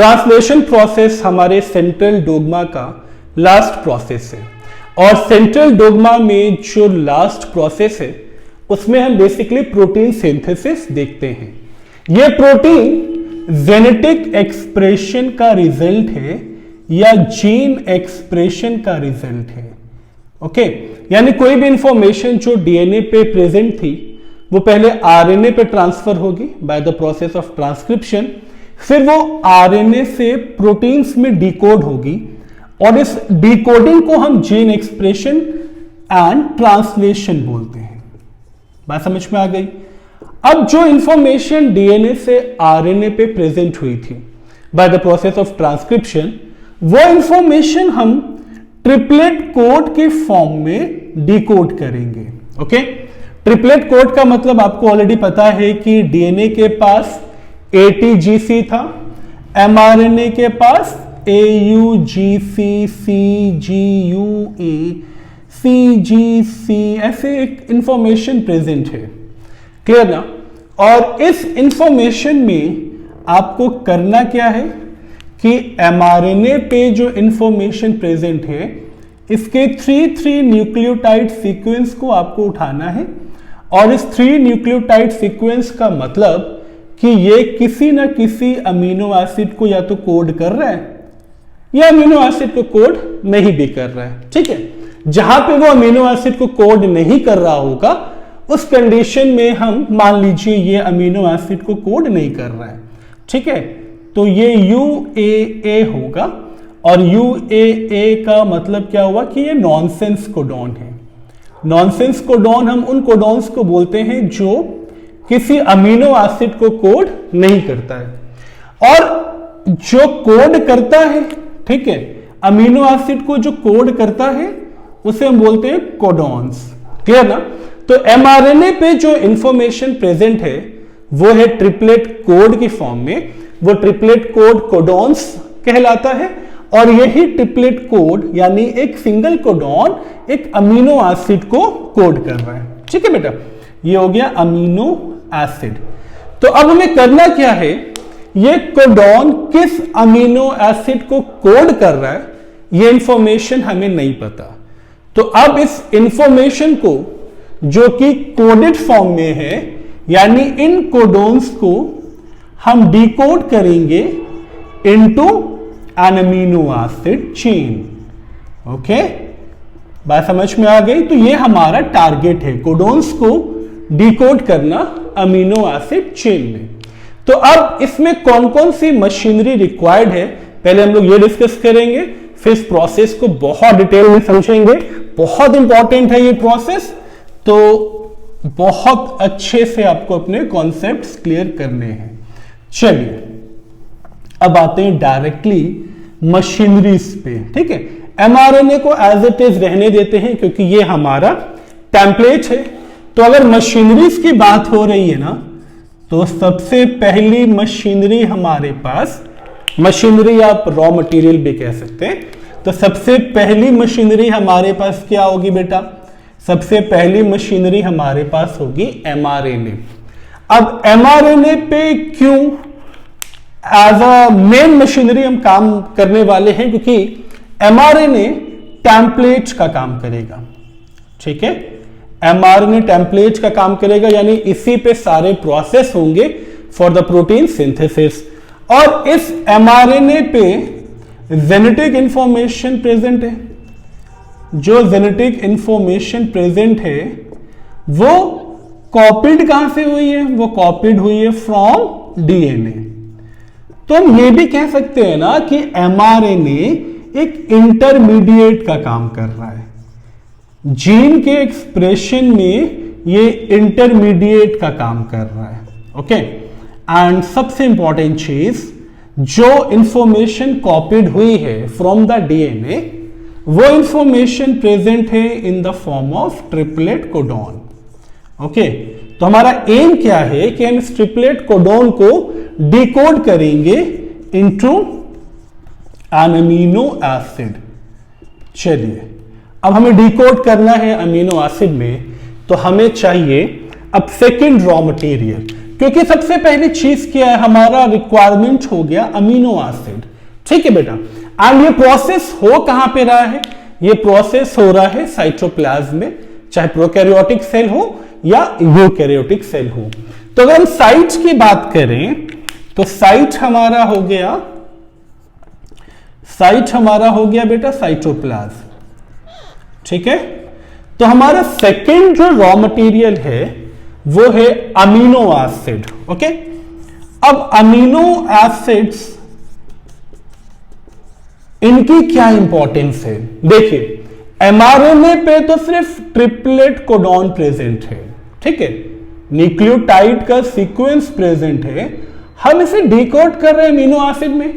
Translation process हमारे central dogma का last process है, और सेंट्रल डोग्मा में जो लास्ट प्रोसेस है उसमें हम बेसिकली प्रोटीन सिंथेसिस देखते हैं। यह प्रोटीन जेनेटिक एक्सप्रेशन का रिजल्ट है या जीन एक्सप्रेशन का रिजल्ट है। ओके, यानी कोई भी इंफॉर्मेशन जो डीएनए पे प्रेजेंट थी वो पहले आरएनए पे ट्रांसफर होगी by the process of transcription, फिर वो आरएनए से प्रोटीन्स में डिकोड होगी, और इस डिकोडिंग को हम जीन एक्सप्रेशन एंड ट्रांसलेशन बोलते हैं। बात समझ में आ गई? अब जो इंफॉर्मेशन डीएनए से आरएनए पे प्रेजेंट हुई थी by the process of transcription, वो इंफॉर्मेशन हम ट्रिपलेट कोड के फॉर्म में डिकोड करेंगे। ओके, ट्रिपलेट कोड का मतलब आपको ऑलरेडी पता है कि डीएनए के पास ATGC था, mRNA के पास AUGC, CGUA, CGC, ऐसे एक इंफॉर्मेशन प्रेजेंट है। क्लियर ना? और इस इंफॉर्मेशन में आपको करना क्या है कि mRNA पे जो इंफॉर्मेशन प्रेजेंट है इसके 3 न्यूक्लियोटाइड सीक्वेंस को आपको उठाना है, और इस 3 न्यूक्लियोटाइड सीक्वेंस का मतलब कि ये किसी ना किसी अमीनो एसिड को या तो कोड कर रहा है या अमीनो एसिड को कोड नहीं भी कर रहा है। ठीक है, जहां पे वो अमीनो एसिड को कोड नहीं कर रहा होगा उस कंडीशन में हम मान लीजिए ये अमीनो एसिड को कोड नहीं कर रहा है। ठीक है, तो ये UAA होगा, और UAA का मतलब क्या हुआ कि ये नॉनसेंस कोडॉन है। नॉनसेंस कोडॉन हम उन कोडॉन्स को बोलते हैं जो किसी अमीनो एसिड को कोड नहीं करता है, और जो कोड करता है, ठीक है, अमीनो एसिड को जो कोड करता है उसे हम बोलते हैं कोडॉन्स। क्लियर ना? तो mRNA पे जो इंफॉर्मेशन प्रेजेंट है वो है ट्रिपलेट कोड की फॉर्म में, वो ट्रिपलेट कोड कोडॉन्स कहलाता है, और यही ट्रिपलेट कोड यानी एक सिंगल कोडॉन एक अमीनो एसिड को कोड कर रहा है। ठीक है बेटा, ये हो गया अमीनो एसिड। तो अब हमें करना क्या है, ये कोडॉन किस अमीनो एसिड को कोड कर रहा है ये इंफॉर्मेशन हमें नहीं पता। तो अब इस इंफॉर्मेशन को जो कि कोडेड फॉर्म में है, यानी इन कोडॉन्स को हम डिकोड करेंगे into an amino acid chain. Okay, बात समझ में आ गई? तो ये हमारा टारगेट है, कोडॉन्स को डिकोड करना अमीनो एसिड चेन में। तो अब इसमें कौन कौन सी मशीनरी रिक्वायर्ड है पहले हम लोग ये डिस्कस करेंगे, फिर इस प्रोसेस को बहुत डिटेल में समझेंगे। बहुत इंपॉर्टेंट है ये प्रोसेस, तो बहुत अच्छे से आपको अपने कॉन्सेप्ट्स क्लियर करने हैं। चलिए अब आते हैं डायरेक्टली मशीनरीज पे। ठीक है, mRNA को एज इट इज रहने देते हैं क्योंकि ये हमारा टेम्पलेट है। तो अगर मशीनरीज की बात हो रही है ना, तो सबसे पहली मशीनरी हमारे पास, मशीनरी आप रॉ मटेरियल भी कह सकते हैं, तो सबसे पहली मशीनरी हमारे पास क्या होगी बेटा? सबसे पहली मशीनरी हमारे पास होगी mRNA। अब mRNA पे क्यों एज अ मेन मशीनरी हम काम करने वाले हैं? क्योंकि mRNA टेम्पलेट का काम करेगा। ठीक है, mRNA टेम्पलेट का काम करेगा, यानी इसी पे सारे प्रोसेस होंगे फॉर द प्रोटीन सिंथेसिस। और इस mRNA पे जेनेटिक इंफॉर्मेशन प्रेजेंट है। जो जेनेटिक इंफॉर्मेशन प्रेजेंट है वो कॉपीड कहां से हुई है? वो कॉपीड हुई है फ्रॉम डीएनए। तो हम ये भी कह सकते हैं ना कि mRNA एक इंटरमीडिएट का काम कर रहा है। जीन के एक्सप्रेशन में ये इंटरमीडिएट का काम कर रहा है। ओके, एंड सबसे इंपॉर्टेंट चीज, जो इंफॉर्मेशन कॉपीड हुई है फ्रॉम द डीएनए वो इंफॉर्मेशन प्रेजेंट है in the form of triplet codon. Okay, तो हमारा एम क्या है कि हम इस ट्रिपलेट कोडॉन को डिकोड करेंगे इनटू एन अमीनो एसिड। चलिए अब हमें डिकोड करना है अमीनो एसिड में, तो हमें चाहिए अब सेकेंड रॉ मटेरियल। क्योंकि सबसे पहली चीज क्या है, हमारा रिक्वायरमेंट हो गया अमीनो एसिड। ठीक है बेटा, एंड ये प्रोसेस हो कहां पे रहा है, ये प्रोसेस हो रहा है साइटोप्लाज्म में, चाहे प्रोकैरियोटिक सेल हो या यूकैरियोटिक सेल हो। तो अगर हम साइट की बात करें तो साइट हमारा हो गया बेटा साइटोप्लाज्म। ठीक है, तो हमारा सेकेंड जो रॉ मटेरियल है वो है अमीनो एसिड। ओके, अब अमीनो एसिड्स इनकी क्या इंपॉर्टेंस है, देखिए एमआरएनए पे तो सिर्फ ट्रिपलेट कोडॉन प्रेजेंट है। ठीक है, न्यूक्लियोटाइड का सीक्वेंस प्रेजेंट है, हम इसे डिकोड कर रहे हैं अमीनो एसिड में,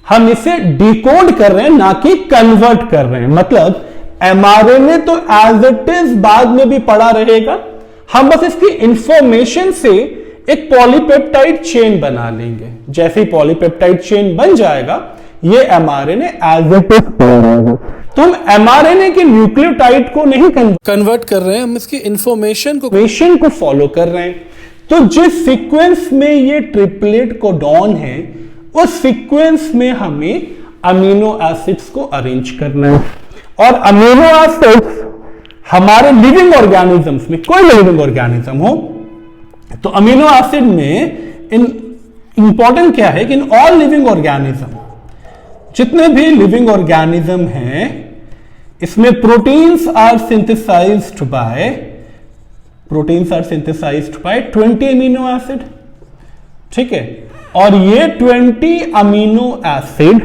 हम इसे डिकोड कर रहे हैं ना कि कन्वर्ट कर रहे हैं। मतलब एमआरएनए तो एज इट इज बाद में भी पड़ा रहेगा, हम बस इसकी इंफॉर्मेशन से एक पॉलीपेप्टाइड चेन बना लेंगे। जैसे ही पॉलीपेप्टाइड चेन बन जाएगा ये एमआरएनए एज इट इज पड़ा रहेगा। तो हम एमआरएनए के न्यूक्लियोटाइड को नहीं कन्वर्ट कर रहे हैं, हम इसकी इंफॉर्मेशन को फॉलो कर रहे हैं। तो जिस सीक्वेंस में ये ट्रिपलेट कोडॉन है उस सीक्वेंस में हमें अमीनो एसिड्स को अरेंज करना है। और अमीनो एसिड्स हमारे लिविंग ऑर्गेनिजम्स में, कोई लिविंग ऑर्गेनिज्म हो तो अमीनो एसिड में इंपॉर्टेंट क्या है कि इन ऑल लिविंग ऑर्गेनिज्म, जितने भी लिविंग ऑर्गेनिज्म हैं इसमें proteins are synthesized by 20 amino acid. ठीक है, और ये 20 अमीनो एसिड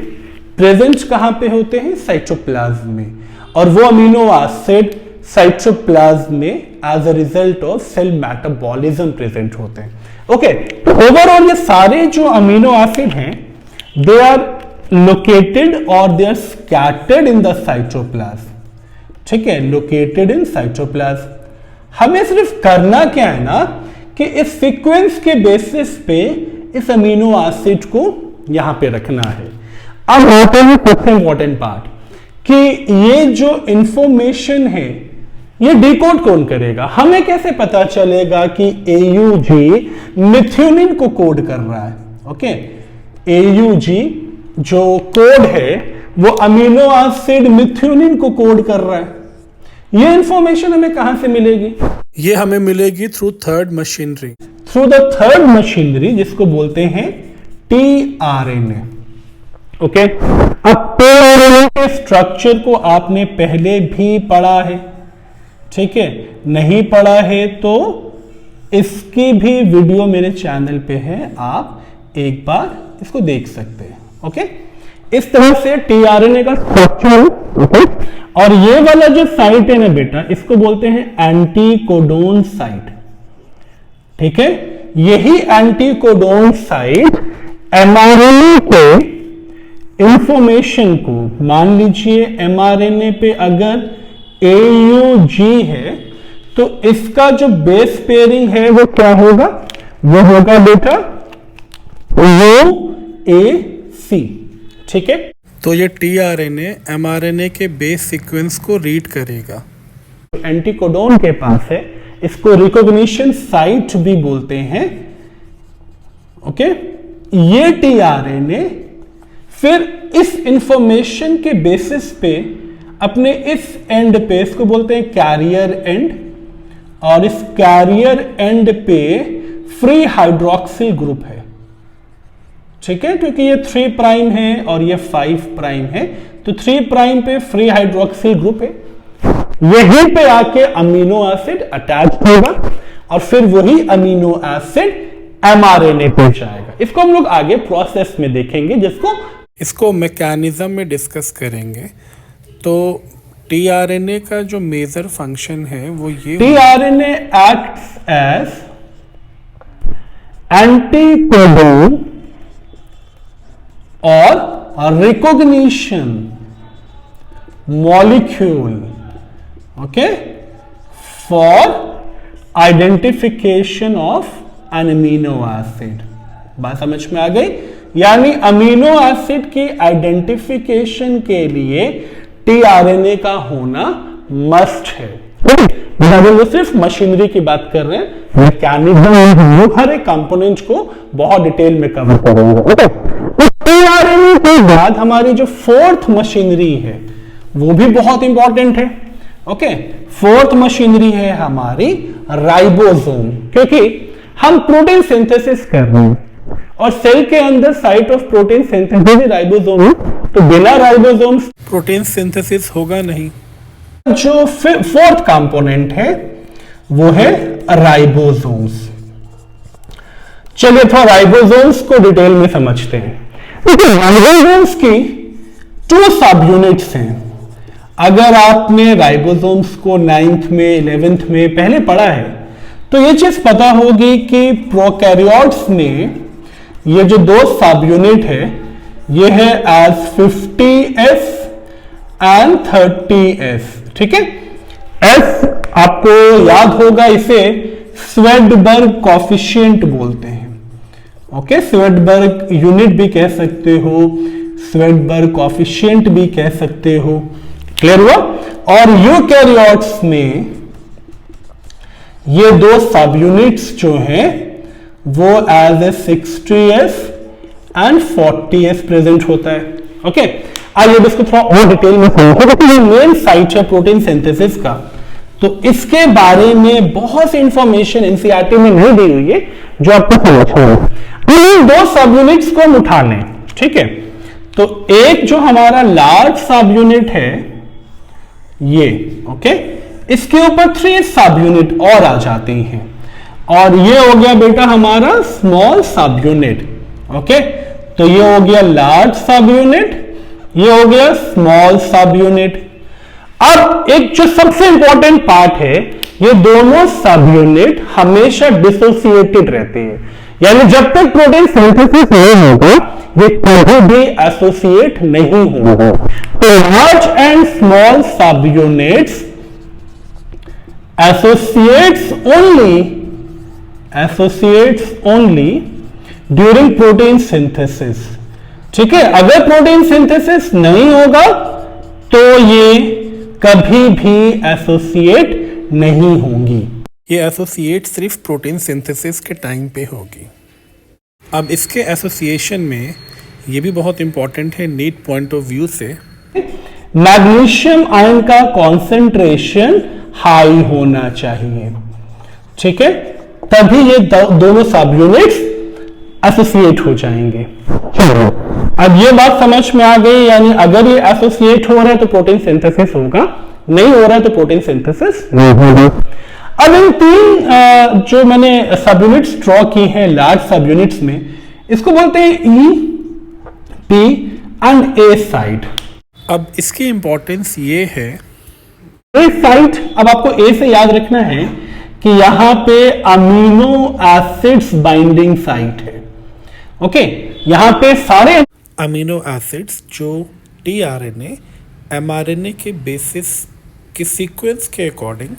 प्रेजेंट कहां पे होते हैं, साइटोप्लाज्म में, और वो अमीनो एसिड साइटोप्लाज्म में as a result of cell metabolism present होते हैं। ओके, तो ओवरऑल ये सारे जो अमीनो एसिड हैं दे आर लोकेटेड और they are scattered in the cytoplasm. ठीक है, लोकेटेड इन साइटोप्लाज्म। हमें सिर्फ करना क्या है ना कि इस सीक्वेंस के बेसिस पे इस अमीनो एसिड को यहां पे रखना है। अब होते हैं सबसे इंपॉर्टेंट पार्ट कि ये जो इंफॉर्मेशन है ये डिकोड कौन करेगा। हमें कैसे पता चलेगा कि AUG मिथ्योनिन को कोड कर रहा है। ओके, AUG जो कोड है वो अमीनो एसिड मिथ्योनिन को कोड कर रहा है। ये इंफॉर्मेशन हमें कहां से मिलेगी, ये हमें मिलेगी through third machinery, through the third machinery जिसको बोलते हैं tRNA। ओके, अब tRNA के स्ट्रक्चर को आपने पहले भी पढ़ा है। ठीक है, नहीं पढ़ा है तो इसकी भी वीडियो मेरे चैनल पे है, आप एक बार इसको देख सकते हैं। ओके, इस तरह से tRNA का स्ट्रक्चर। ओके, और ये वाला जो साइट है ना बेटा इसको बोलते हैं एंटीकोडोन साइट। ठीक है, यही एंटीकोडोन साइट एमआरएनए के इंफॉर्मेशन को, मान लीजिए एमआरएनए पे अगर AUG है तो इसका जो बेस पेयरिंग है वो क्या होगा, वो होगा बेटा OAC। ठीक है, तो ये tRNA mRNA के बेस सीक्वेंस को रीड करेगा। एंटीकोडोन के पास है, इसको रिकॉग्निशन साइट भी बोलते हैं। ओके, ये tRNA फिर इस इंफॉर्मेशन के बेसिस पे अपने इस एंड पे, इसको बोलते हैं कैरियर एंड, और इस कैरियर एंड पे फ्री हाइड्रोक्सिल ग्रुप है। ठीक है, क्योंकि ये 3 प्राइम है और ये 5 प्राइम है तो 3 प्राइम पे फ्री हाइड्रोक्सिल ग्रुप है। यहीं पे आके अमीनो एसिड अटैच होगा और फिर वही अमीनो एसिड एमआरएनए पे जाएगा। इसको हम लोग आगे प्रोसेस में देखेंगे, इसको मैकेनिज्म में डिस्कस करेंगे। तो tRNA का जो मेजर फंक्शन है वो ये, tRNA एक्ट्स एज एंटीकोडोन और recognition molecule, okay, for identification of an amino acid. बात समझ में आ गई, यानी अमीनो एसिड की आइडेंटिफिकेशन के लिए tRNA का होना मस्ट है। बेटा वो सिर्फ मशीनरी की बात कर रहे हैं, मैकेनिज्म हम लोग हर एक कंपोनेंट को बहुत डिटेल में कवर करेंगे। ओके, तो टीआरएनए के बाद हमारी जो फोर्थ मशीनरी है वो भी बहुत इंपॉर्टेंट है। ओके, फोर्थ मशीनरी है हमारी राइबोसोम, क्योंकि हम प्रोटीन सिंथेसिस कर रहे हैं और सेल के अंदर site of protein synthesis ribosome है, तो बिना राइबोसोम प्रोटीन सिंथेसिस होगा नहीं। जो फोर्थ कंपोनेंट है वो है राइबोसोम्स। चलिए थोड़ा राइबोसोम्स को डिटेल में समझते हैं। राइबोसोम्स की 2 सब यूनिट्स हैं। अगर आपने राइबोसोम्स को 9th में 11th में पहले पढ़ा है तो ये चीज पता होगी कि प्रोकैरियोट्स में ये जो 2 सब यूनिट है ये है एज 50S एंड 30S। ठीक है, S आपको याद होगा, इसे स्वेडबर्ग कॉफिशिएंट बोलते हैं। ओके, स्वेडबर्ग यूनिट भी कह सकते हो, स्वेडबर्ग कॉफिशिएंट भी कह सकते हो। क्लियर हुआ? और यूकैरियोट्स में ये 2 सब यूनिट्स जो हैं वो as a 60S and 40S present होता है। ओके, आइए इसको थोड़ा और डिटेल में समझते हैं, क्योंकि ये मेन साइट है प्रोटीन सिंथेसिस का, तो इसके बारे में बहुत सी इंफॉर्मेशन एनसीईआरटी में नहीं दी हुई है जो आपको समझना है। इन 2 सब यूनिट्स को हम उठा लें। ठीक है, तो एक जो हमारा लार्ज सब यूनिट है ये, ओके, इसके ऊपर 3 सब यूनिट और आ जाती हैं और ये हो गया बेटा हमारा स्मॉल सब यूनिट। ओके, तो ये हो गया लार्ज सब यूनिट, ये हो गया स्मॉल सब यूनिट। अब एक जो सबसे इंपॉर्टेंट पार्ट है, ये दोनों सब यूनिट हमेशा डिसोसिएटेड रहते हैं, यानी जब तक प्रोटीन सिंथेसिस नहीं होगा ये कभी भी एसोसिएट नहीं होगा। तो लार्ज एंड स्मॉल सब units associates only during protein synthesis. ठीक है, अगर प्रोटीन सिंथेसिस नहीं होगा तो ये कभी भी एसोसिएट नहीं होंगी। ये एसोसिएट सिर्फ प्रोटीन सिंथेसिस के टाइम पे होगी। अब इसके एसोसिएशन में ये भी बहुत इंपॉर्टेंट है नीट पॉइंट ऑफ व्यू से, मैग्नीशियम आयन का कॉन्सेंट्रेशन हाई होना चाहिए। ठीक है, तभी ये दोनों सब यूनिट्स एसोसिएट हो जाएंगे। अब ये बात समझ में आ गई, यानी अगर ये एसोसिएट हो रहा है तो प्रोटीन सिंथेसिस होगा, नहीं हो रहा है तो प्रोटीन सिंथेसिस नहीं होगा। अब इन 3 जो मैंने सब यूनिट्स ड्रॉ की हैं लार्ज सब यूनिट्स में, इसको बोलते हैं ई, पी एंड ए साइट। अब इसकी इंपॉर्टेंस ये है, ए साइट, अब आपको ए से याद रखना है कि यहां पे अमीनो एसिड्स बाइंडिंग साइट है। ओके, यहां पे सारे अमीनो एसिड्स जो टीआरएनए एमआरएनए के बेसिस के सीक्वेंस के अकॉर्डिंग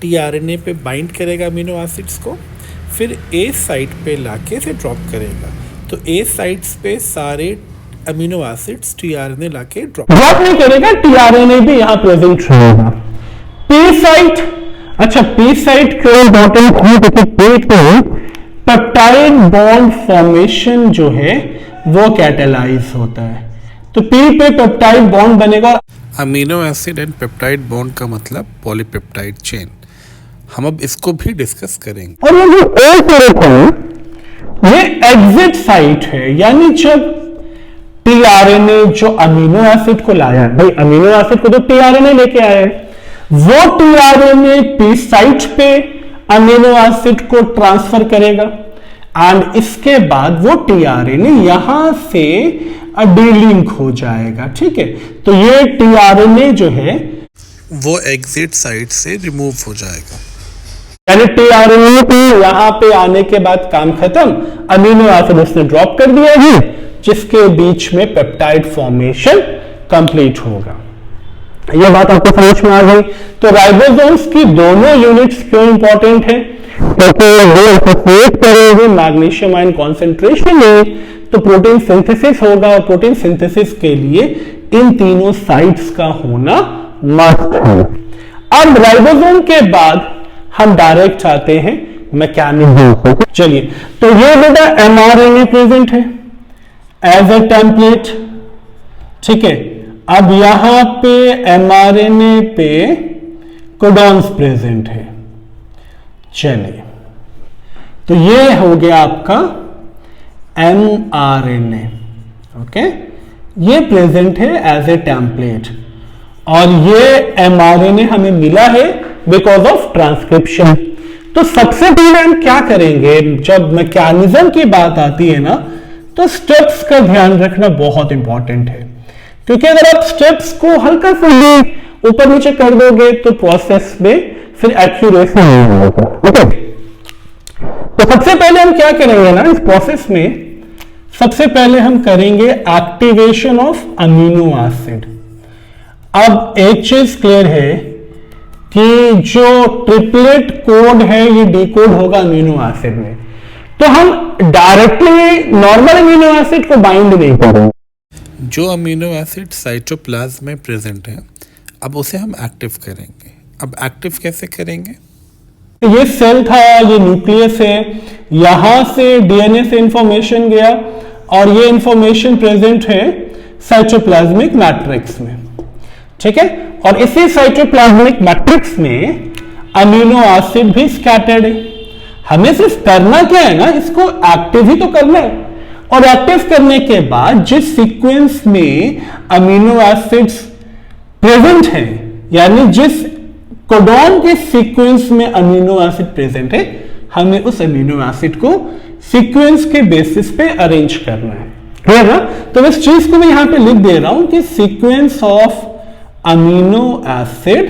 टीआरएनए पे बाइंड करेगा अमीनो एसिड्स को, फिर ए साइट पे लाके से ड्रॉप करेगा। तो ए साइट्स पे सारे अमीनो एसिड्स टीआरएनए लाके ड्रॉप नहीं करेगा, टीआरएनए भी यहां प्रेजेंट रहेगा। पी साइट, अच्छा पी साइट क्यों इंपॉर्टेंट है? क्योंकि पी पे पेप्टाइड बॉन्ड फॉर्मेशन जो है वो कैटालाइज होता है, तो पी पे पेप्टाइड बॉन्ड बनेगा। Amino acid and peptide bond का मतलब पॉलीपेप्टाइड चेन, हम अब इसको भी डिस्कस करेंगे। और ये जो ए साइट है ये एग्जिट साइट है, यानी जब टीआरएनए जो अमीनो एसिड को लाया, भाई अमीनो एसिड को तो टीआरएनए लेके आया है, वो टीआरएनए पी साइट पे अमीनो एसिड को ट्रांसफर करेगा एंड इसके बाद वो टीआरएनए यहां से डीलिंक हो जाएगा। ठीक है, तो ये टीआरएनए जो है वो एग्जिट साइट से रिमूव हो जाएगा, यानी टीआरएनए को यहां पे आने के बाद काम खत्म, अमीनो एसिड उसने ड्रॉप कर दिया है, जिसके बीच में पेप्टाइड फॉर्मेशन कंप्लीट होगा। यह बात आपको समझ में आ गई। तो राइबोसोम्स की दोनों यूनिट्स क्यों इंपॉर्टेंट है? क्योंकि वो एसोसिएट करेंगे मैग्नीशियम आयन कॉन्सेंट्रेशन में, तो प्रोटीन सिंथेसिस होगा और प्रोटीन सिंथेसिस के लिए इन तीनों साइट्स का होना मस्ट है। अब राइबोसोम के बाद हम डायरेक्ट आते हैं मैकेनिज्म। चलिए, तो ये बेटा एमआरएनए प्रेजेंट है एज अ टेम्पलेट, ठीक है। अब यहां पे एमआरएनए पे कोडॉन्स प्रेजेंट है। चलिए, तो ये हो गया आपका एमआरएनए, ओके, ये प्रेजेंट है एज ए टेम्पलेट, और ये एमआरएनए हमें मिला है बिकॉज ऑफ ट्रांसक्रिप्शन। तो सबसे पहले हम क्या करेंगे, जब मैकेनिज्म की बात आती है ना, तो स्टेप्स का ध्यान रखना बहुत इंपॉर्टेंट है, क्योंकि अगर आप स्टेप्स को हल्का सा ऊपर नीचे कर दोगे तो प्रोसेस में फिर एक्यूरेसी नहीं होगा, ठीक है। तो सबसे पहले हम क्या करेंगे ना इस प्रोसेस में, सबसे पहले हम करेंगे एक्टिवेशन ऑफ अमीनो एसिड। अब एक चीज क्लियर है कि जो ट्रिपलेट कोड है ये डिकोड होगा अमीनो एसिड में, तो हम डायरेक्टली नॉर्मल अमीनो एसिड को बाइंड नहीं करेंगे। जो अमीनो एसिड साइटोप्लाज्म में प्रेजेंट है, अब उसे हम एक्टिव करेंगे। अब एक्टिव कैसे करेंगे? ये सेल था, ये न्यूक्लियस है, यहां से डीएनए से इंफॉर्मेशन गया और ये इंफॉर्मेशन प्रेजेंट है साइटोप्लाज्मिक मैट्रिक्स में, ठीक है। और इसी साइटोप्लाज्मिक मैट्रिक्स में अमीनो एसिड भी स्कैटर्ड है। हमें सिर्फ करना क्या है ना, इसको एक्टिव ही तो करना है, और एक्टिव करने के बाद जिस सीक्वेंस में अमीनो एसिड्स प्रेजेंट है, यानी जिस कोडॉन के सीक्वेंस में अमीनो एसिड प्रेजेंट है, हमें उस अमीनो एसिड को सीक्वेंस के बेसिस पे अरेंज करना है, क्लियर ना। तो इस चीज को मैं यहां पे लिख दे रहा हूं कि sequence of amino acid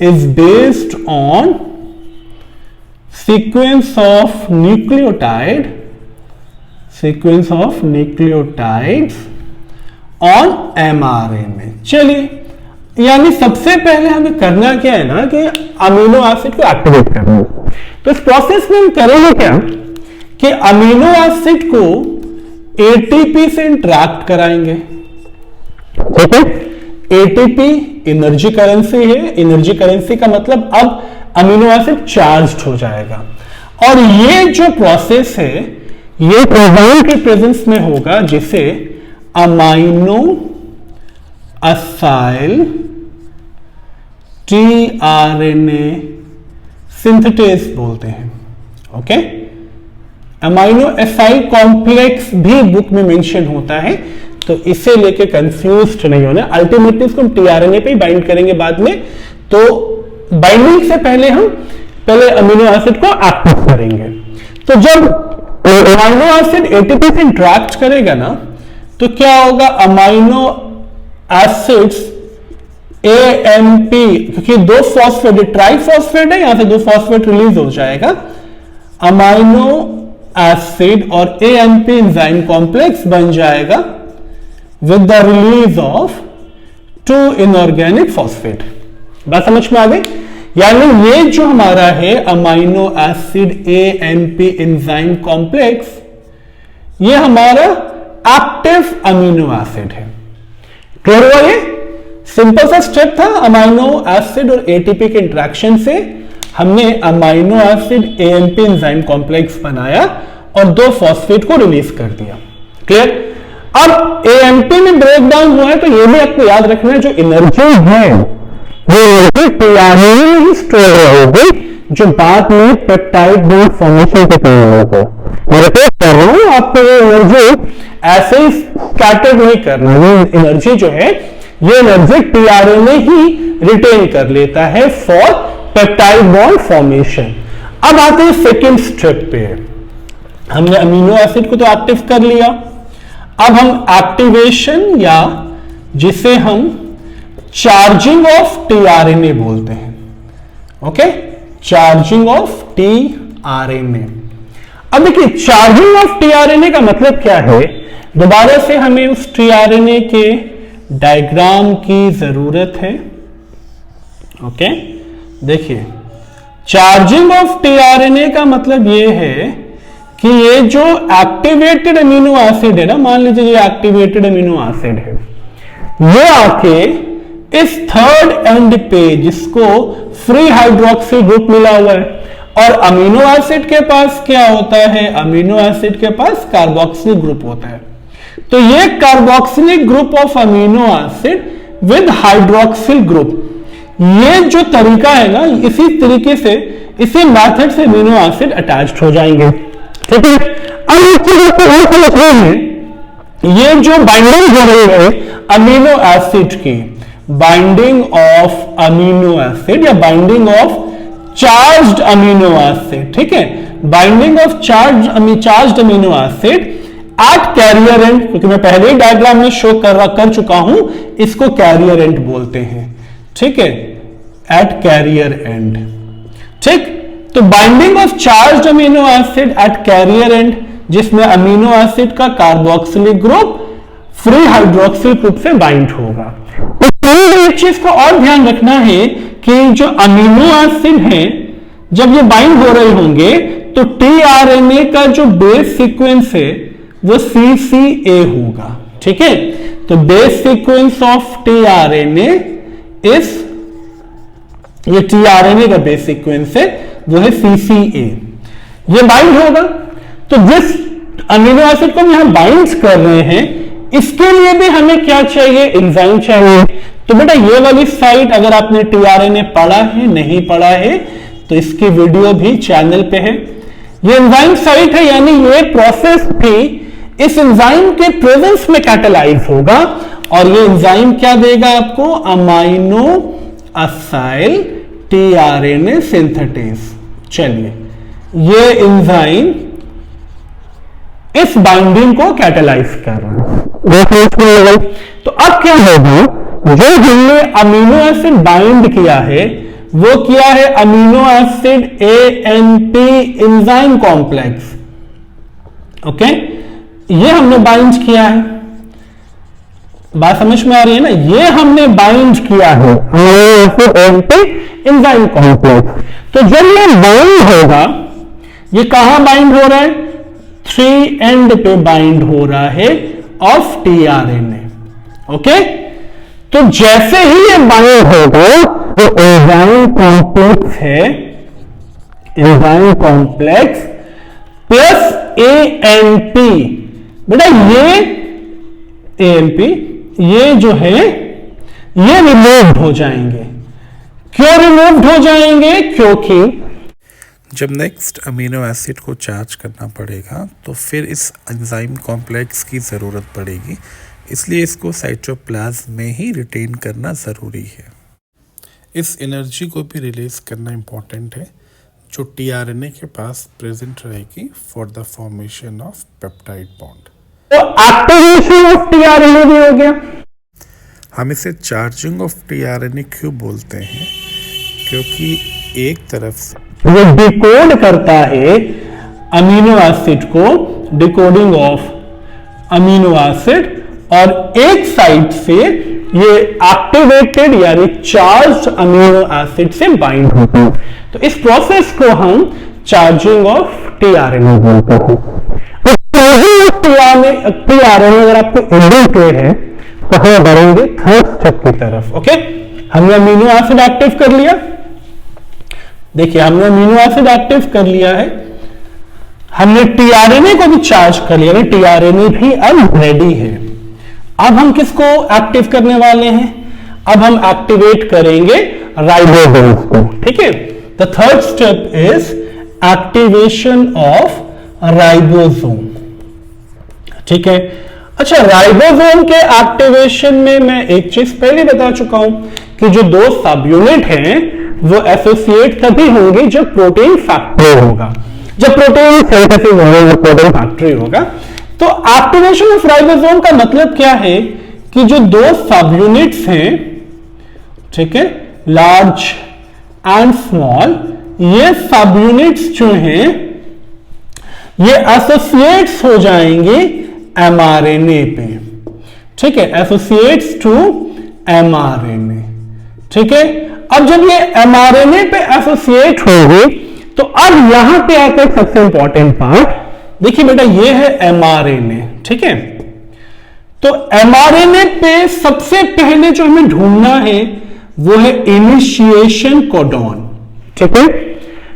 is based on sequence of nucleotides on mRNA। चलिए, यानी सबसे पहले हमें करना क्या है ना कि अमीनो एसिड को एक्टिवेट करना है। तो इस प्रोसेस में हम करेंगे क्या कि अमीनो एसिड को एटीपी से इंटरैक्ट कराएंगे, ठीक है। एटीपी एनर्जी करेंसी है, एनर्जी करेंसी का मतलब अब अमीनो एसिड चार्ज्ड हो जाएगा, और ये जो प्रोसेस है ये कोडॉन के प्रेजेंस में होगा, जिसे अमाइनो असाइल टीआरएनए सिंथेटेज बोलते हैं, ओके। अमाइनो एसाइल कॉम्प्लेक्स भी बुक में मेंशन होता है, तो इसे लेके कंफ्यूज नहीं होना। अल्टीमेटली इसको हम टीआरएनए पे ही बाइंड करेंगे बाद में, तो बाइंडिंग से पहले हम अमीनो एसिड को एक्टिव करेंगे। तो जब अमीनो एसिड एटीपी से इंटरैक्ट करेगा ना, तो क्या होगा, अमीनो एसिड्स एएमपी, क्योंकि दो फॉस्फेट ट्राइफॉस्फेट है, यहां से दो फॉस्फेट रिलीज हो जाएगा, अमीनो एसिड और एएमपी एंजाइम कॉम्प्लेक्स बन जाएगा with the release of 2 inorganic phosphate। बात समझ में आ गई? यानी ये जो हमारा है amino acid AMP enzyme complex, ये हमारा एक्टिव अमीनो एसिड है। क्लियर हुआ? ये सिंपल सा स्टेप था, अमाइनो एसिड और एटीपी के इंटरेक्शन से हमने amino acid AMP enzyme complex बनाया और 2 फॉस्फेट को रिलीज कर दिया। क्लियर? अब एएमपी में ब्रेक डाउन हुआ है, तो ये भी आपको याद रखना है, जो एनर्जी है वो एनर्जी टीआरएनए में ही स्टोर होगी, जो बाद में पेप्टाइड बॉन्ड फॉर्मेशन के काम होगा। मैं रिपीट कर रहा हूं, आपको ये एनर्जी ऐसे ही स्कैटर नहीं करना, ये एनर्जी जो है ये एनर्जी टीआरएनए ही रिटेन कर लेता है फॉर पेप्टाइड बॉन्ड फॉर्मेशन। अब आते हैं सेकेंड स्टेप पे। हमने अमीनो एसिड को तो एक्टिव कर लिया, अब हम एक्टिवेशन या जिसे हम चार्जिंग ऑफ टीआरएनए बोलते हैं, ओके, चार्जिंग ऑफ टीआरएनए। अब देखिए, चार्जिंग ऑफ टीआरएनए का मतलब क्या है, दोबारा से हमें उस टीआरएनए के डायग्राम की जरूरत है, ओके। देखिए, चार्जिंग ऑफ टीआरएनए का मतलब यह है कि ये जो एक्टिवेटेड अमीनो एसिड है ना, मान लीजिए ये एक्टिवेटेड अमीनो एसिड है, ये आके इस थर्ड एंड पे जिसको फ्री हाइड्रोक्सी ग्रुप मिला हुआ है, और अमीनो एसिड के पास क्या होता है, अमीनो एसिड के पास कार्बोक्सिलिक ग्रुप होता है। तो ये carboxylic group of amino acid with hydroxyl group, ये जो तरीका है ना, इसी तरीके से, इसी मेथड से अमीनो एसिड अटैच्ड हो जाएंगे। ठीक है, अब इस चीज को और समझ रहे हैं, ये जो बाइंडिंग हो रही है अमीनो एसिड की, बाइंडिंग ऑफ अमीनो एसिड या binding of charged amino acid, ठीक है, binding of charged amino acid at carrier end, क्योंकि मैं पहले ही डायग्राम में शो कर चुका हूं, इसको कैरियर एंड बोलते हैं। ठीक है, एट कैरियर एंड। ठीक, तो binding of charged amino acid at carrier end, जिसमें अमीनो एसिड का carboxylic group free hydroxyl group से बाइंड होगा। तो एक चीज को और ध्यान रखना है कि जो अमीनो एसिड है, जब ये बाइंड हो रहे होंगे तो टीआरएनए का जो बेस सीक्वेंस है वो CCA होगा। ठीक है, तो बेस सीक्वेंस ऑफ टीआरएनए इस, ये टीआरएनए का बेस सीक्वेंस है वो है CCA, ये बाइंड होगा। तो जिस अमीनो एसिड को हम यहां बाइंड कर रहे हैं, इसके लिए भी हमें क्या चाहिए, एंजाइम चाहिए। तो बेटा ये वाली साइट अगर आपने टीआरएनए पढ़ा है, नहीं पढ़ा है, तो इसकी वीडियो भी चैनल पे है। ये एंजाइम साइट है, यानी ये प्रोसेस भी इस एंजाइम के प्रेजेंस में कैटालाइज होगा, और ये एंजाइम क्या देगा आपको, अमाइनो असाइल टीआरएनए सिंथेटेज। चलिए, ये एंजाइम इस बाइंडिंग को कैटालाइज कर रहा है। तो अब क्या होगा, जो हमने अमीनो एसिड बाइंड किया है वो किया है amino acid ANP enzyme complex. Okay, ये हमने बाइंड किया है, बात समझ में आ रही है ना, ये हमने बाइंड किया है amino acid ANP enzyme complex. तो जब ये बाइंड होगा, ये कहां बाइंड हो रहा है, 3 एंड पे बाइंड हो रहा है ऑफ टीआरएनए। ओके, तो जैसे ही ये बाइंड होगा तो एंजाइम कॉम्प्लेक्स है, एंजाइम कॉम्प्लेक्स प्लस ANP, बेटा ये ANP, ये जो है ये रिमूव हो जाएंगे। क्यों रिमूव हो जाएंगे, क्योंकि जब नेक्स्ट अमीनो एसिड को चार्ज करना पड़ेगा तो फिर इस एंजाइम कॉम्प्लेक्स की ज़रूरत पड़ेगी, इसलिए इसको साइटोप्लाज्म में ही रिटेन करना ज़रूरी है। इस एनर्जी को भी रिलीज करना इम्पॉर्टेंट है, जो टीआरएनए के पास प्रेजेंट रहेगी for the formation of peptide bond. तो एक्टिवेशन ऑफ टीआरएनए भी हो गया। हम इसे चार्जिंग ऑफ टीआरएनए क्यों बोलते हैं, क्योंकि एक तरफ से वो डिकोड करता है अमीनो एसिड को, डिकोडिंग ऑफ अमीनो एसिड, और एक साइड से ये एक्टिवेटेड यानी चार्ज अमीनो एसिड से बाइंड होती है। तो इस प्रोसेस को हम चार्जिंग ऑफ टीआरएनए बोलते हैं। टीआरएनए अगर आपको इंडिकेट है तो हम बढ़ेंगे थर्ड स्टेप की तरफ। ओके, हमने अमीनो एसिड एक्टिव कर लिया, देखिए हमने अमीनो एसिड एक्टिव कर लिया है, हमने टीआरएनए को भी चार्ज कर लिया, टीआरएनए भी अब रेडी है। अब हम किसको एक्टिव करने वाले हैं, अब हम एक्टिवेट करेंगे राइबोसोम्स को। ठीक है, the third step is activation of ribosome. ठीक है, अच्छा, राइबोसोम के एक्टिवेशन में मैं एक चीज पहले बता चुका हूं कि जो दो सब यूनिट हैं वो एसोसिएट तभी होंगे जब प्रोटीन फैक्ट्री होगा, जब प्रोटीन सिंथेसिस होगा, प्रोटीन फैक्ट्री होगा। तो एक्टिवेशन ऑफ राइबोसोम का मतलब क्या है कि जो दो सब यूनिट्स हैं, ठीक है, लार्ज एंड स्मॉल, ये सब यूनिट्स जो हैं ये एसोसिएट्स हो जाएंगे एमआरएनए पे। ठीक है, एसोसिएट्स टू एमआरएनए। ठीक है, अब जब ये एमआरएनए पे एसोसिएट होगी तो अब यहां पे आता है सबसे इंपॉर्टेंट पार्ट। देखिए बेटा, ये है एमआरएनए। ठीक है, तो mRNA पे सबसे पहले जो हमें ढूंढना है वो है इनिशिएशन कोडॉन। ठीक है,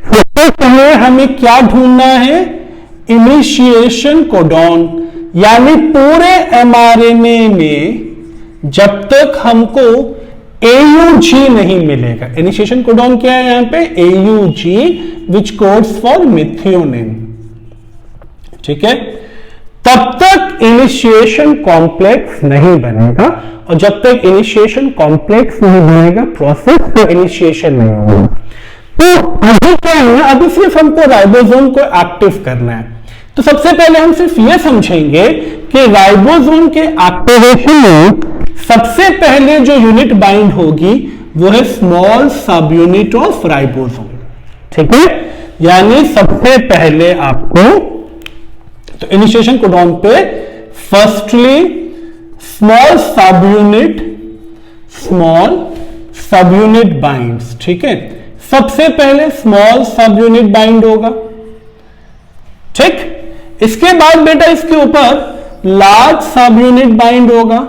सबसे पहले हमें क्या ढूंढना है? Initiation codon. यानी पूरे mRNA में जब तक हमको AUG नहीं मिलेगा, इनिशिएशन कोडॉन क्या है यहां पे? AUG which codes for methionine. ठीक है, तब तक इनिशिएशन कॉम्प्लेक्स नहीं बनेगा, और जब तक इनिशिएशन कॉम्प्लेक्स नहीं बनेगा प्रोसेस तो इनिशिएशन नहीं होगा। तो अभी क्या है ना, अभी सिर्फ हमको राइबोसोम को एक्टिव करना है। तो सबसे पहले हम सिर्फ यह समझेंगे कि राइबोसोम के एक्टिवेशन में सबसे पहले जो यूनिट बाइंड होगी वो है स्मॉल सब यूनिट ऑफ राइबोसोम। ठीक है, यानी सबसे पहले आपको तो इनिशिएशन कोडॉन पे फर्स्टली स्मॉल सब यूनिट बाइंड्स। ठीक है, सबसे पहले स्मॉल सब यूनिट बाइंड होगा। ठीक, इसके बाद बेटा इसके ऊपर लार्ज सब यूनिट बाइंड होगा।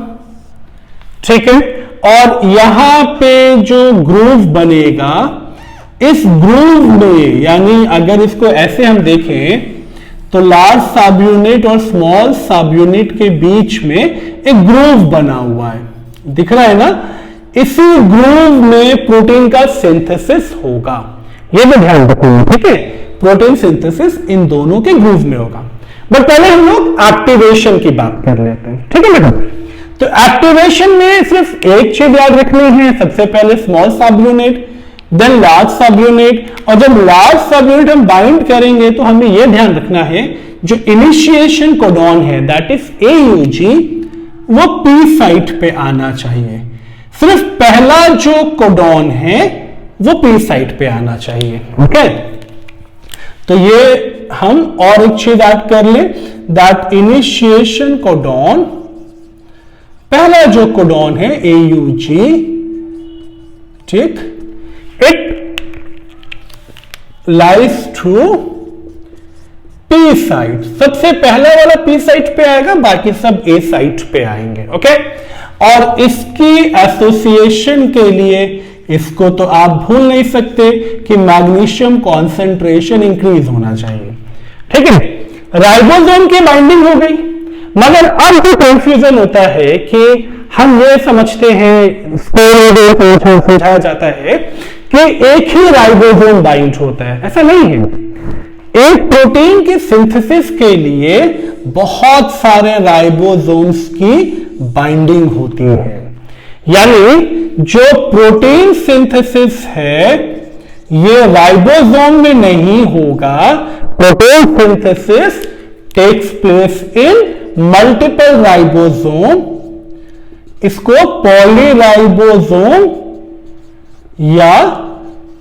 ठीक है, और यहां पे जो ग्रूव बनेगा, इस ग्रूव में यानी अगर इसको ऐसे हम देखें तो लार्ज सब यूनिट और स्मॉल सब यूनिट के बीच में एक ग्रूव बना हुआ है, दिख रहा है ना? इसी ग्रूव में प्रोटीन का सिंथेसिस होगा, यह भी ध्यान रखिए। ठीक है, प्रोटीन सिंथेसिस इन दोनों के ग्रूव में होगा। बट पहले हम लोग एक्टिवेशन की बात कर लेते हैं। ठीक है बेटा, तो एक्टिवेशन में सिर्फ एक चीज याद रखनी है, सबसे पहले small subunit, then large subunit, और जब लार्ज सब यूनिट हम बाइंड करेंगे तो हमें यह ध्यान रखना है जो इनिशिएशन कोडॉन है दैट इज AUG, वो पी साइट पे आना चाहिए। सिर्फ पहला जो कोडॉन है वो पी साइट पे आना चाहिए। ओके, तो ये हम और एक चीज ऐड कर ले दैट इनिशिएशन कोडॉन, पहला जो कोडॉन है AUG, ठीक, it lies through P site. सबसे पहला वाला पी साइट पे आएगा, बाकी सब ए साइट पे आएंगे। ओके, और इसकी एसोसिएशन के लिए इसको तो आप भूल नहीं सकते कि मैग्नीशियम कॉन्सेंट्रेशन इंक्रीज होना चाहिए। ठीक है, राइबोसोम की बाइंडिंग हो गई, मगर अब जो कंफ्यूजन होता है कि हम ये समझते हैं, समझाया जाता है कि एक ही राइबोसोम बाइंड होता है। ऐसा नहीं है, एक प्रोटीन की सिंथेसिस के लिए बहुत सारे राइबोसोम्स की बाइंडिंग होती है। यानी जो प्रोटीन सिंथेसिस है ये राइबोसोम में नहीं होगा, protein synthesis takes place in multiple ribosome. इसको पॉलीराइबोसोम या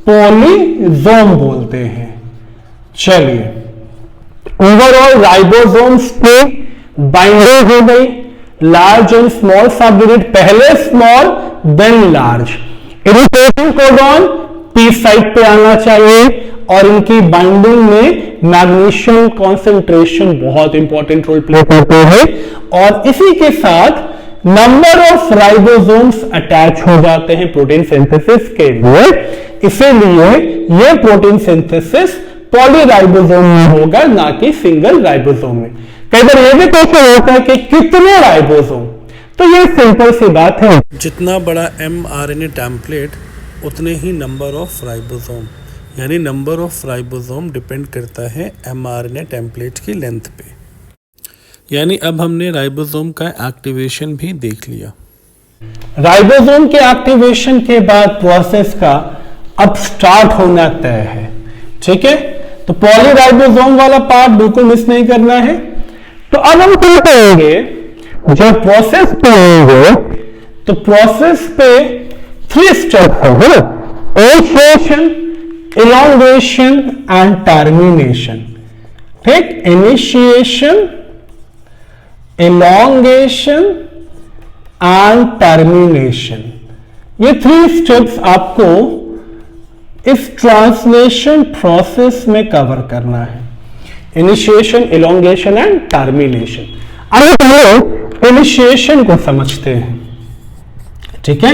पॉलीजोम बोलते हैं। चलिए, ओवरऑल राइबोसोम्स की बाइंडिंग हो गई, large and small subunit, पहले small then large. Initiation codon P site पे आना चाहिए, और इनकी बाइंडिंग में मैग्नीशियम कॉन्सेंट्रेशन बहुत इंपॉर्टेंट रोल प्ले करते हैं, और इसी के साथ नंबर ऑफ राइबोसोम्स अटैच हो जाते हैं प्रोटीन सिंथेसिस के लिए। इसीलिए यह प्रोटीन सिंथेसिस पॉलीराइबोसोम में होगा, ना कि सिंगल राइबोसोम में। कई बार यह भी क्वेश्चन होता है कि कितने राइबोसोम, तो ये सिंपल सी बात है, जितना बड़ा mRNA टेम्पलेट उतने ही नंबर ऑफ राइबोसोम, यानी नंबर ऑफ राइबोसोम डिपेंड करता है mRNA टेम्पलेट की लेंथ पे। यानी अब हमने राइबोसोम का एक्टिवेशन भी देख लिया। राइबोसोम के एक्टिवेशन के बाद प्रोसेस का अब स्टार्ट होना तय है। ठीक है, तो पॉलीराइबोसोम वाला पार्ट बिल्कुल मिस नहीं करना है। तो अब हम क्या करेंगे, जब प्रोसेस पे आएंगे तो प्रोसेस पे 3 स्टेप है, इनिशिएशन, इलॉन्गेशन एंड टर्मिनेशन। ठीक, इनिशिएशन, elongation and termination, ये 3 स्टेप्स आपको इस ट्रांसलेशन प्रोसेस में कवर करना है। Initiation, elongation and termination. आइए पहले इनिशिएशन को समझते हैं। ठीक है,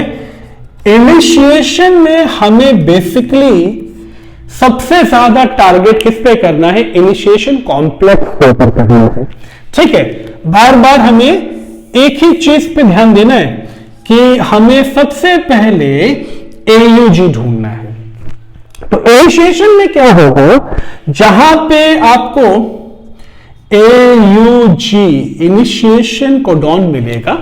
इनिशिएशन में हमें बेसिकली सबसे ज्यादा टारगेट किस पे करना है? इनिशिएशन कॉम्प्लेक्स के ऊपर करना है। ठीक है, बार बार हमें एक ही चीज पे ध्यान देना है कि हमें सबसे पहले एयूजी ढूंढना है। तो इनिशिएशन में क्या होगा, जहां पे आपको एयूजी इनिशिएशन कोडॉन मिलेगा,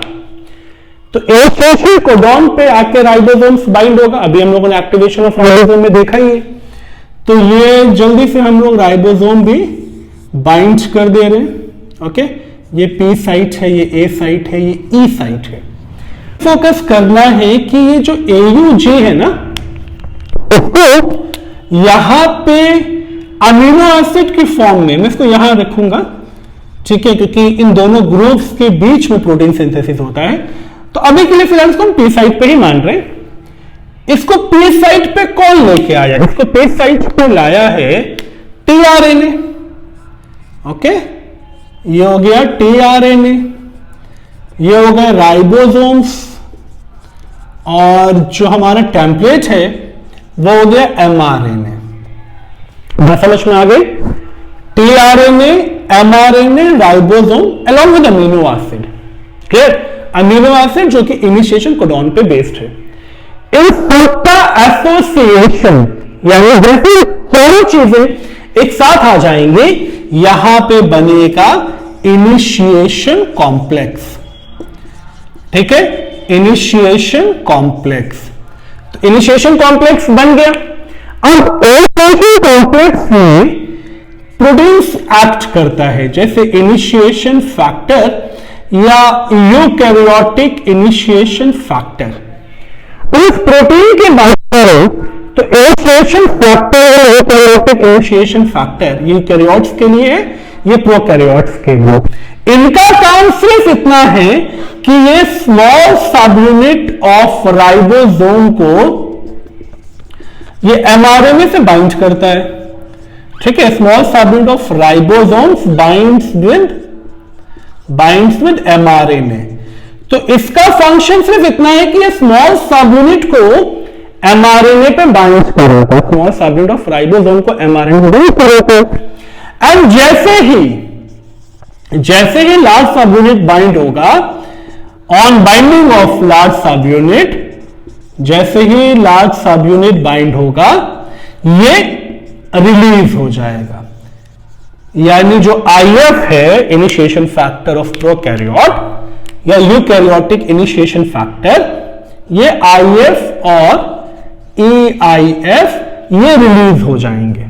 तो इनिशिएशन कोडॉन पे आके राइबोसोम्स बाइंड होगा। अभी हम लोगों ने एक्टिवेशन ऑफ राइबोसोम में देखा ही है। तो ये जल्दी से हम लोग राइबोसोम भी बाइंड कर दे रहे हैं। ओके, ये पी साइट है, ये ए साइट है, ये ई साइट है। फोकस करना है कि ये जो एयूजी है ना, उसको यहां पे अमीनो एसिड की फॉर्म में मैं इसको यहां रखूंगा। ठीक है, क्योंकि इन दोनों ग्रुप्स के बीच में प्रोटीन सिंथेसिस होता है। तो अभी के लिए फिलहाल इसको हम पी साइट पे ही मान रहे हैं। इसको पी साइट पे कौन लेके आया? इसको पी साइट पे लाया है टीआरएनए। ओके, ये हो गया टीआरएनए, ये हो गया राइबोसोम्स, और जो हमारा टेम्पलेट है वो हो गया एमआरएनए। बात समझ में आ गई? TRNA, mRNA, ribosome along with amino acid. Clear? Amino acid जो कि इनिशिएशन कोडॉन पे बेस्ड है। इस सबका एसोसिएशन, यानी जैसे सारी चीजें एक साथ आ जाएंगे, यहां पे बनेगा इनिशिएशन कॉम्प्लेक्स। ठीक है, इनिशिएशन कॉम्प्लेक्स। तो इनिशिएशन कॉम्प्लेक्स बन गया। अब इनिशिएशन कॉम्प्लेक्स में प्रोटीन्स एक्ट करता है, जैसे इनिशिएशन फैक्टर या यूकैरियोटिक इनिशिएशन फैक्टर। उस प्रोटीन की बात करें तो इनिशिएशन फैक्टर और यूकैरियोटिक इनिशिएशन फैक्टर यूकैरियोट्स के लिए है, ये प्रोकैरियोट्स के लिए। इनका काम सिर्फ इतना है कि ये स्मॉल सब यूनिट ऑफ राइबोसोम को ये एमआरएनए से बाइंड करता है। ठीक है, स्मॉल सब unit of ribosomes binds with mRNA. तो इसका फंक्शन सिर्फ इतना है कि ये स्मॉल सब यूनिट को एमआरएनए पे बाइंड करेगा, स्मॉल सब यूनिट ऑफ राइबोसोम को एमआरएनए पे बाइंड करेगा। एंड जैसे ही लार्ज सब यूनिट बाइंड होगा, ऑन बाइंडिंग ऑफ लार्ज सब यूनिट, जैसे ही लार्ज सब यूनिट बाइंड होगा, ये रिलीज हो जाएगा। यानी जो आईएफ है, इनिशिएशन फैक्टर ऑफ प्रोकैरियोट या यूकैरियोटिक इनिशिएशन फैक्टर, ये आईएफ और ईआईएफ ये रिलीज हो जाएंगे।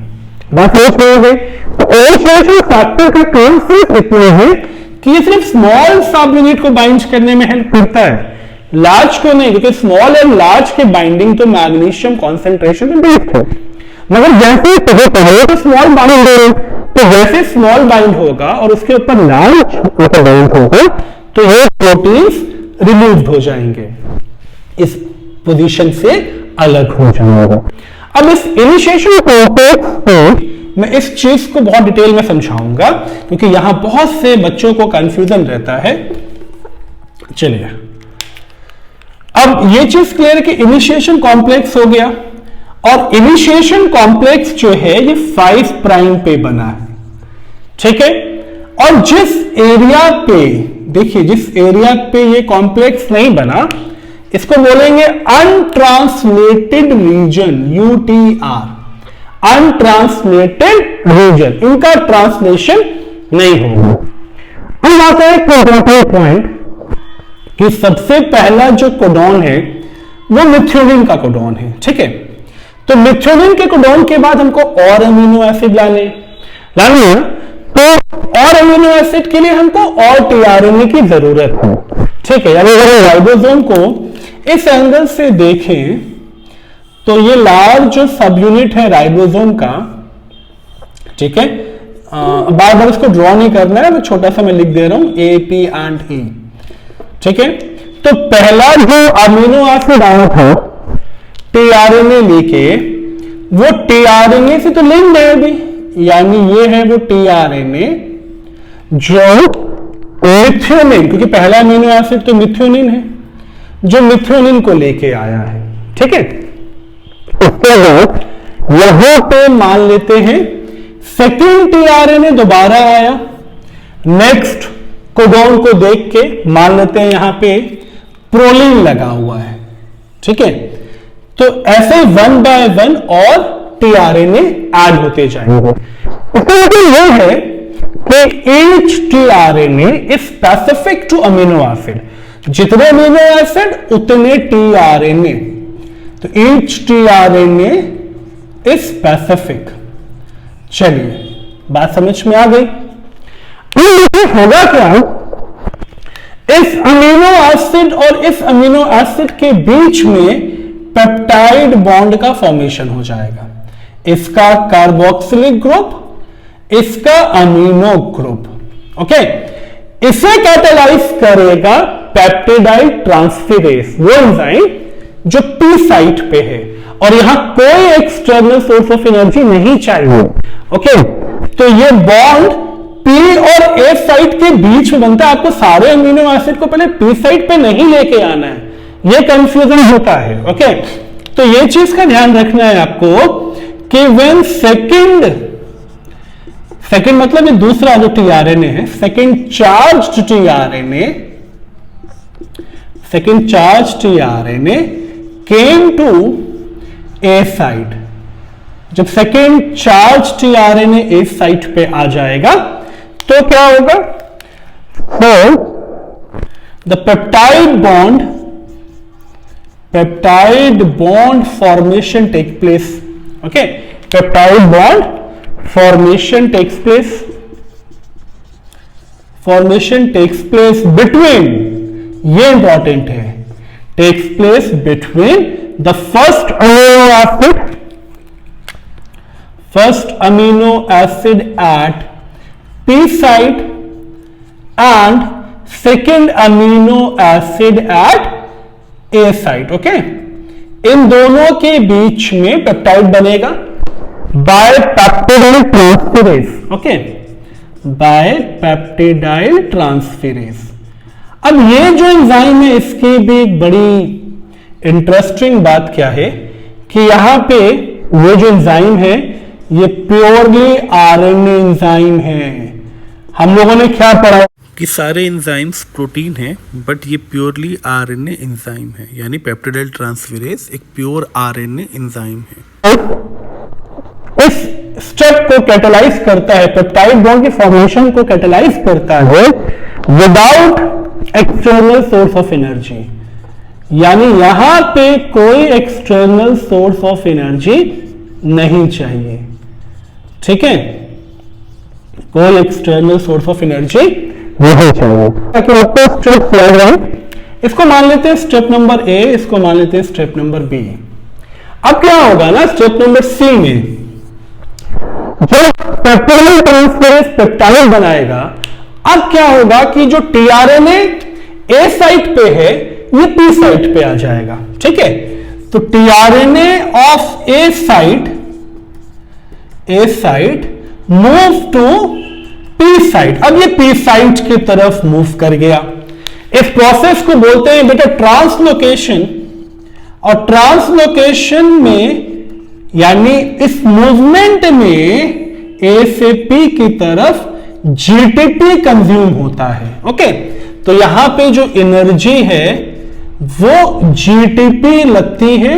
बात समझ में आ गई? तो इनिशिएशन फैक्टर का काम सिर्फ इतना है कि ये सिर्फ स्मॉल सब यूनिट को बाइंड करने में हेल्प करता है, लार्ज को नहीं, क्योंकि स्मॉल एंड लार्ज के बाइंडिंग तो मैग्नीशियम कॉन्सेंट्रेशन में बेस्ड है। मगर जैसे पहले तो स्मॉल बाइंड हो रहे, तो वैसे स्मॉल बाइंड होगा और उसके ऊपर लार्ज बाइंड होगा, तो ये प्रोटीन्स रिलीज हो जाएंगे, इस पोजीशन से अलग हो जाएगा। अब इस इनिशिएशन कॉम्प्लेक्स पे मैं इस चीज को बहुत डिटेल में समझाऊंगा, क्योंकि यहां बहुत से बच्चों को कंफ्यूजन रहता है। चलिए, अब ये चीज क्लियर है कि इनिशिएशन कॉम्प्लेक्स हो गया, और इनिशिएशन कॉम्प्लेक्स जो है ये 5 प्राइम पे बना है। ठीक है, और जिस एरिया पे, देखिए जिस एरिया पे ये कॉम्प्लेक्स नहीं बना, इसको बोलेंगे untranslated region, UTR, untranslated region, इनका ट्रांसलेशन नहीं होगा। अब आता है एक इंपॉर्टेंट पॉइंट कि सबसे पहला जो कोडॉन है वो मिथ्योनिन का कोडॉन है। ठीक है, तो मिथ्योनिन के कोडॉन के बाद हमको और अमीनो एसिड लाने है, तो और अमीनो एसिड के लिए हमको और टीआरएनए की जरूरत है। ठीक है, यानी अगर राइबोसोम को इस एंगल से देखें तो ये लार्ज जो सब यूनिट है राइबोसोम का, ठीक है, बार बार इसको ड्रॉ नहीं करना है, मैं छोटा सा मैं लिख दे रहा हूं ए पी एंड ई। ठीक है, तो पहला जो अमीनो एसिड आया था टीआरएनए लेके, वो टीआरएनए से तो लिंक्ड है अभी, यानी ये है वो टीआरएनए जो मिथ्योनिन, क्योंकि पहला अमीनो एसिड तो मिथ्योनिन है, जो मिथ्योनिन को लेके आया है। ठीक है, उसके बाद यहां पे मान लेते हैं सेकेंड टीआरएनए दोबारा आया, नेक्स्ट कोडोन को देख के मान लेते हैं यहां पे प्रोलिन लगा हुआ है। ठीक है, तो ऐसे 1 बाय 1 और टीआरएनए ऐड होते जाएंगे। इसका मतलब यह है कि each tRNA is specific to amino acid, जितने अमीनो एसिड उतने टीआरएनए, तो ईच टीआरएनए इज स्पेसिफिक। चलिए, बात समझ में आ गई। होगा क्या, इस अमीनो एसिड और इस अमीनो एसिड के बीच में पेप्टाइड बॉन्ड का फॉर्मेशन हो जाएगा। इसका कार्बोक्सिलिक ग्रुप, इसका अमीनो ग्रुप। ओके, इसे कैटालाइज करेगा पेप्टिडाइल ट्रांसफेरेज, वो एंजाइम जो पी साइट पे है, और यहां कोई एक्सटर्नल सोर्स ऑफ एनर्जी नहीं चाहिए। ओके, तो ये बॉन्ड पी और ए साइट के बीच में बनता है। आपको सारे अमीनो एसिड को पहले पी साइट पे नहीं लेके आना है, ये कंफ्यूजन होता है। ओके, तो ये चीज का ध्यान रखना है आपको कि व्हेन सेकंड मतलब ये दूसरा जो टीआरएनए है, second charge tRNA came to A site, जब second charge tRNA A site पे आ जाएगा तो क्या होगा, the peptide bond formation take place. Okay, peptide bond formation takes place between, ये इंपॉर्टेंट है, takes place between the first amino acid at P site and second amino acid at A site। Okay, इन दोनों के बीच में peptide बनेगा by peptidyl transferase. Okay, by peptidyl transferase. अब ये जो एंजाइम है, इसकी भी एक बड़ी इंटरेस्टिंग बात क्या है कि यहां पे ये जो एंजाइम है ये प्योरली आरएनए एंजाइम है। हम लोगों ने क्या पढ़ा कि सारे एंजाइम्स प्रोटीन हैं, बट ये प्योरली आरएनए एंजाइम है, यानी पेप्टिडाइल ट्रांसफेरेज एक प्योर आरएनए एंजाइम है। इस स्टेप को कैटालाइज करता है, पेप्टाइड बॉन्ड की फॉर्मेशन को कैटालाइज करता है without external source of energy, यानी यहां पे कोई एक्सटर्नल सोर्स ऑफ एनर्जी नहीं चाहिए। ठीक है, कोई एक्सटर्नल सोर्स ऑफ एनर्जी नहीं चाहिए। ताकि आपको स्टेप लग रहा है, इसको मान लेते हैं स्टेप नंबर ए, इसको मान लेते हैं स्टेप नंबर बी। अब क्या होगा ना, स्टेप नंबर सी में जो पेप्टाइल ट्रांसफेरेज पेप्टाइड बनाएगा, अब क्या होगा कि जो टीआरएनए ए साइट पे है ये पी साइट पे आ जाएगा। ठीक है, तो tRNA of A site move to P site. अब ये पी साइट की तरफ मूव कर गया। इस प्रोसेस को बोलते हैं बेटा ट्रांसलोकेशन, और ट्रांसलोकेशन में यानी इस मूवमेंट में ए से पी की तरफ जीटीपी कंज्यूम होता है। ओके, तो यहां पे जो एनर्जी है वो जीटीपी लगती है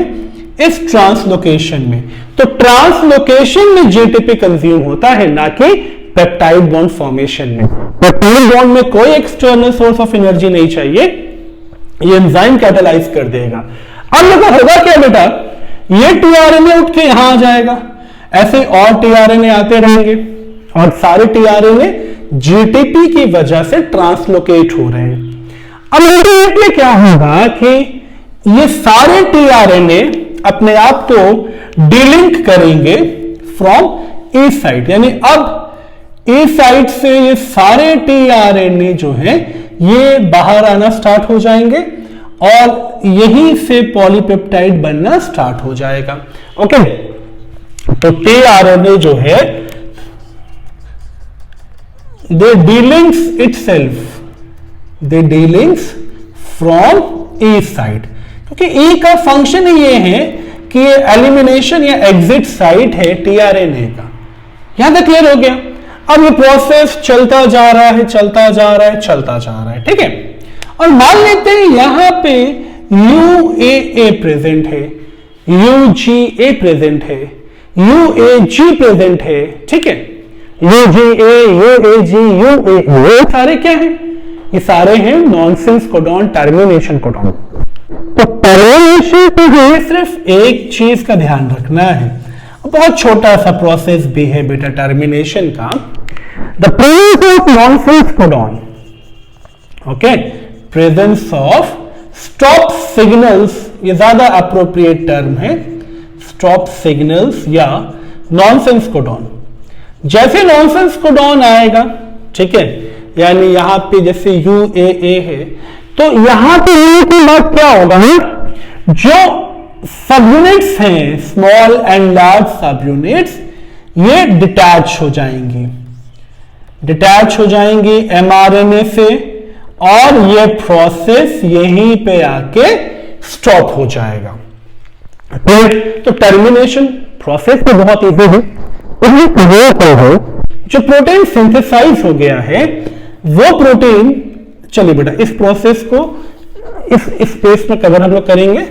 इस ट्रांसलोकेशन में। तो ट्रांसलोकेशन में जीटीपी कंज्यूम होता है, ना कि पेप्टाइड बॉन्ड फॉर्मेशन में। पेप्टाइड बॉन्ड में कोई एक्सटर्नल सोर्स ऑफ एनर्जी नहीं चाहिए, ये एंजाइम कैटालाइज कर देगा। अब देखो होगा क्या बेटा, ये टीआरएनए उठ के यहां आ जाएगा, ऐसे और टीआरएनए आते रहेंगे, और सारे टीआरएनए जीटीपी की वजह से ट्रांसलोकेट हो रहे हैं। अब अल्टीमेटली क्या होगा कि ये सारे टीआरएनए अपने आप को डीलिंक करेंगे फ्रॉम ई साइट, यानी अब ई साइट से ये सारे टीआरएनए जो हैं ये बाहर आना स्टार्ट हो जाएंगे और यहीं से पॉलीपेप्टाइड बनना स्टार्ट हो जाएगा। ओके, तो टीआरएनए जो है they delinks itself the dealings from E site, क्योंकि ई का फंक्शन ही ये है कि ये एलिमिनेशन या एग्जिट साइट है टीआरएनए का। यहां तक क्लियर हो गया। अब ये प्रोसेस चलता जा रहा है, चलता जा रहा है, चलता जा रहा है, ठीक है। और मान लेते हैं यहां पे यूएए प्रेजेंट है, यूजीए प्रेजेंट है, यूएजी प्रेजेंट है, ठीक है। यूजीए, यूएजी, यूए, ये सारे क्या हैं? ये सारे हैं नॉनसेंस कोडॉन, टर्मिनेशन कोडॉन। तो टर्मिनेशन के लिए सिर्फ एक चीज का ध्यान रखना है, बहुत छोटा सा प्रोसेस भी है बेटा टर्मिनेशन का। The presence of nonsense codon, okay, presence of stop signals, ये ज्यादा अप्रोप्रिएट टर्म है, स्टॉप सिग्नल्स या नॉनसेंस कोडॉन। जैसे नॉनसेंस कोडॉन आएगा, ठीक है, यानी यहां पे जैसे यूएए है, तो यहां पे की बात क्या होगा, जो सब यूनिट्स हैं, स्मॉल एंड लार्ज सब यूनिट्स, ये डिटैच हो जाएंगी, डिटैच हो जाएंगी एमआरएनए से, और ये प्रोसेस यहीं पे आके स्टॉप हो जाएगा। तो टर्मिनेशन प्रोसेस तो बहुत इजी है, जो प्रोटीन सिंथेसाइज हो गया है वो प्रोटीन, चलिए बेटा इस प्रोसेस को इस स्पेस में कवर हम लोग करेंगे।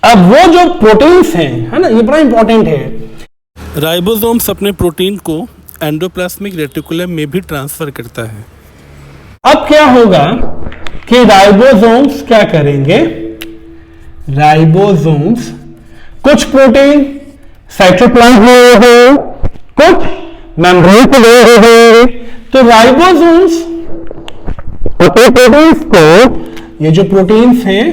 अब वो जो प्रोटीन्स हैं, है ना, ये बड़ा इंपॉर्टेंट है। राइबोसोम्स अपने प्रोटीन को एंडोप्लाज्मिक रेटिकुलम में भी ट्रांसफर करता है। अब क्या होगा कि राइबोसोम्स क्या करेंगे, राइबोसोम्स कुछ प्रोटीन साइटोप्लाज्म में है, कुछ मेम्ब्रेन से गए हैं, तो राइबोसोम्स प्रोटीन्स को, ये जो प्रोटीन्स हैं,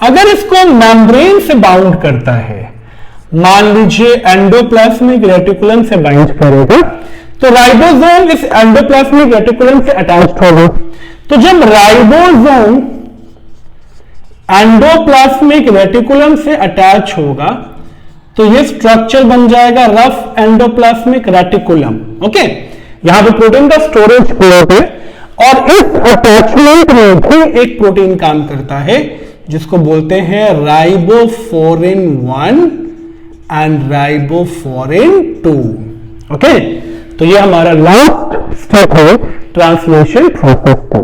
अगर इसको मेम्ब्रेन से बाउंड करता है, मान लीजिए एंडोप्लाज्मिक रेटिकुलम से बाइंड करेगा, तो राइबोसोम इस एंडोप्लाज्मिक रेटिकुलम से अटैच्ड होगा। तो जब राइबोसोम एंडोप्लाज्मिक रेटिकुलम से अटैच होगा तो ये स्ट्रक्चर बन जाएगा रफ एंडोप्लाज्मिक रेटिकुलम, ओके। यहां पे प्रोटीन का स्टोरेज प्लेट है, और इस अटैचमेंट में भी एक प्रोटीन काम करता है जिसको बोलते हैं राइबोफोरिन 1 एंड राइबोफोरिन 2, ओके। तो ये हमारा लास्ट स्टेप है ट्रांसलेशन प्रोसेस का।